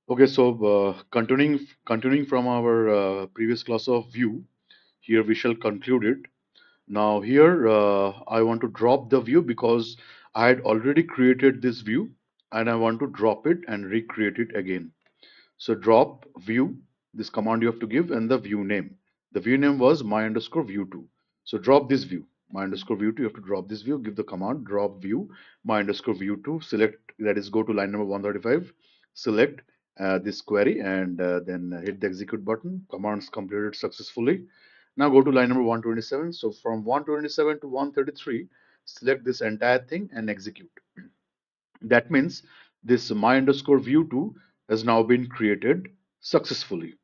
Okay, so continuing from our previous class of view, here we shall conclude it. Now here I want to drop the view because I had already created this view and I want to drop it and recreate it again. So drop view, this command you have to give, and the view name. The view name was my underscore view 2. So drop this view, my underscore view 2. You have to drop this view, give the command drop view, my underscore view 2. Select, that is, go to line number 135, select this query, and then hit the execute button. Commands completed successfully. Now go to line number 127. So from 127 to 133, select this entire thing and execute. That means this my underscore view 2 has now been created successfully.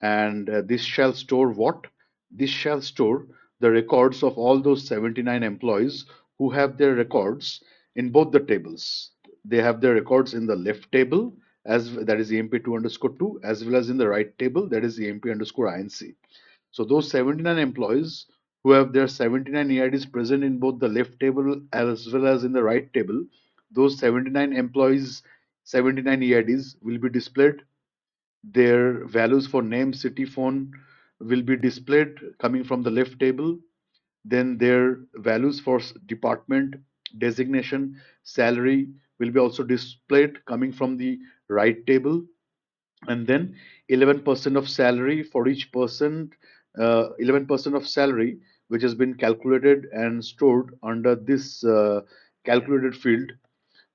And this shall store what? This shall store the records of all those 79 employees who have their records in both the tables. They have their records in the left table, as that is emp2 underscore 2, as well as in the right table, that is emp underscore inc. So those 79 employees who have their 79 EIDs present in both the left table as well as in the right table, those 79 employees, 79 EIDs will be displayed. Their values for name, city, phone will be displayed coming from the left table. Then their values for department, designation, salary will be also displayed coming from the right table. And then 11% of salary for each person, 11% of salary which has been calculated and stored under this calculated field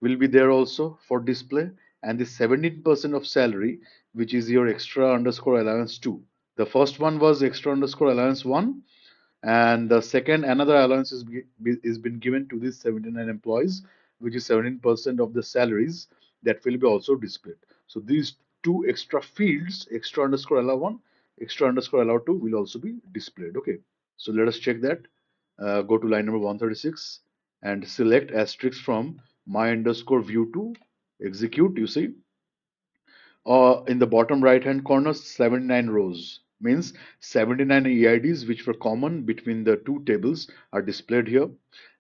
will be there also for display. And the 17% of salary which is your extra underscore allowance 2. The first one was extra underscore allowance 1, and the second another allowance is been given to these 79 employees, which is 17% of the salaries, that will be also displayed. So these two extra fields, extra underscore allow 1, extra underscore allow 2, will also be displayed. Okay, so let us check that. Go to line number 136 and select asterisk from my underscore view 2, execute. You see, in the bottom right hand corner, 79 rows means 79 EIDs which were common between the two tables are displayed here.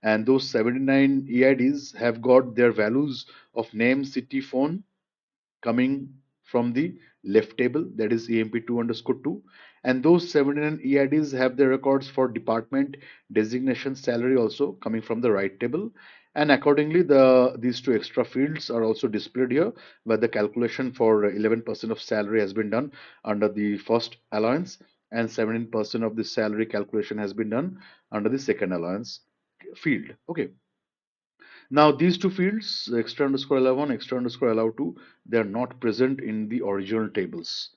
And those 79 EIDs have got their values of name, city, phone coming from the left table, that is emp2 underscore 2. And those 79 EIDs have their records for department, designation, salary also coming from the right table. And accordingly, these two extra fields are also displayed here, where the calculation for 11% of salary has been done under the first allowance, and 17% of the salary calculation has been done under the second allowance field. Okay, now these two fields, extra underscore allow 1, extra underscore allow 2, they are not present in the original tables.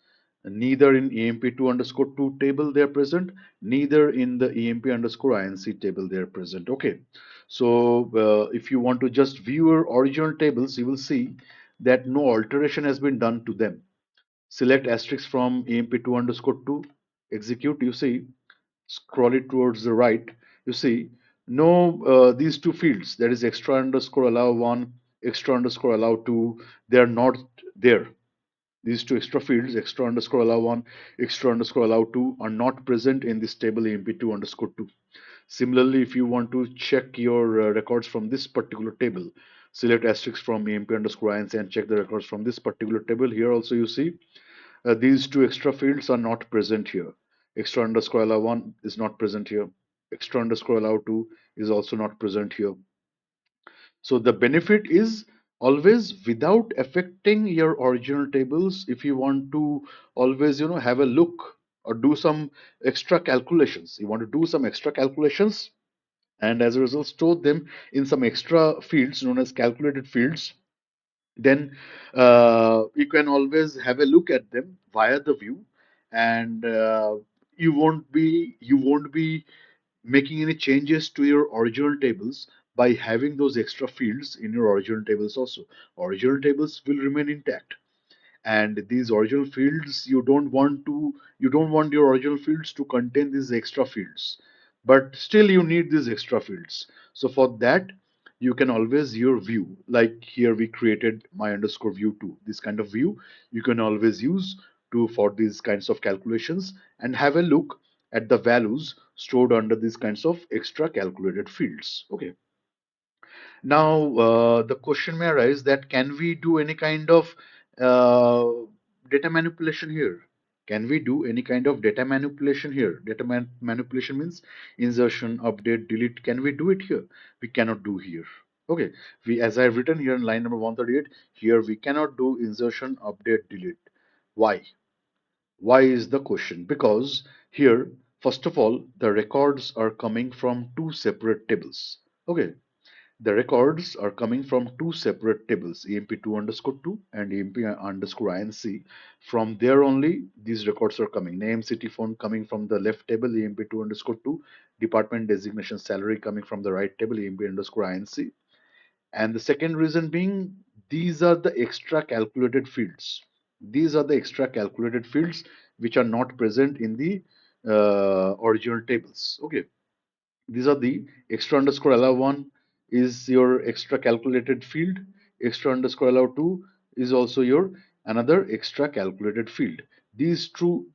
Neither in emp2 underscore 2 table they are present, neither in the emp underscore inc table they are present. Okay, so if you want to just view your original tables, you will see that no alteration has been done to them. Select asterisk from emp2 underscore 2, execute. You see, scroll it towards the right, you see no these two fields, that is extra underscore allow 1, extra underscore allow 2, they are not there. These two extra fields, extra underscore allow 1, extra underscore allow 2, are not present in this table emp2 underscore 2. Similarly, if you want to check your records from this particular table, select asterisk from emp underscore inc and check the records from this particular table. Here also you see these two extra fields are not present here. Extra underscore allow 1 is not present here. Extra underscore allow 2 is also not present here. So the benefit is always without affecting your original tables. If you want to always, have a look or do some extra calculations, you want to do some extra calculations, and as a result store them in some extra fields known as calculated fields, then you can always have a look at them via the view. And you won't be making any changes to your original tables by having those extra fields in your original tables. Also, original tables will remain intact, and these original fields, you don't want your original fields to contain these extra fields, but still you need these extra fields. So for that, you can always your view, like here we created my underscore view 2, this kind of view you can always use to for these kinds of calculations and have a look at the values stored under these kinds of extra calculated fields. Okay, now the question may arise that can we do any kind of uh, data manipulation here? Can we do any kind of data manipulation here? Manipulation means insertion, update, delete. Can we do it here? We cannot do here. Okay, we, as I have written here in line number 138, here we cannot do insertion, update, delete. Why? Why is the question? Because here, first of all, the records are coming from two separate tables. Okay, the records are coming from two separate tables, EMP2 underscore 2 and EMP underscore INC. From there only, these records are coming. Name, city, phone coming from the left table, EMP2 underscore 2. Department designation salary coming from the right table, EMP underscore INC. And the second reason being, these are the extra calculated fields. These are the extra calculated fields which are not present in the original tables. Okay, these are the extra underscore allow one is your extra calculated field. Extra underscore allow two is also your another extra calculated field. These two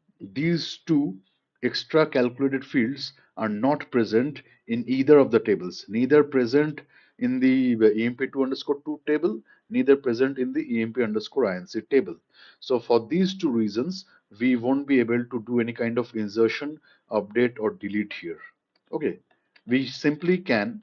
extra calculated fields are not present in either of the tables. Neither present in the EMP2 underscore 2 table, neither present in the EMP underscore INC table. So for these two reasons, we won't be able to do any kind of insertion, update or delete here. Okay, we simply can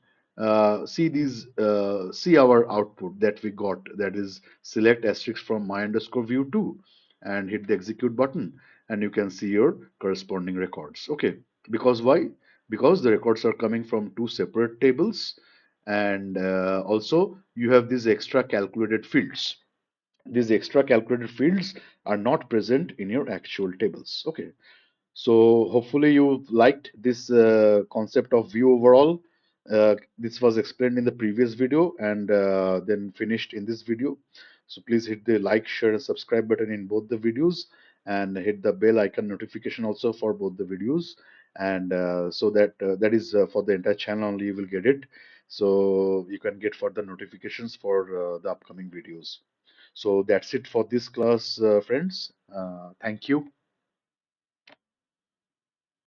see our output that we got, that is select asterisk from my underscore view 2 and hit the execute button, and you can see your corresponding records. Okay, because why? Because the records are coming from two separate tables, and also you have these extra calculated fields. These extra calculated fields are not present in your actual tables. Okay, so hopefully you liked this concept of view overall. This was explained in the previous video and then finished in this video. So please hit the like, share, and subscribe button in both the videos, and hit the bell icon notification also for both the videos. And so that that is for the entire channel only you will get it. So you can get further notifications for the upcoming videos. So that's it for this class, friends. Thank you.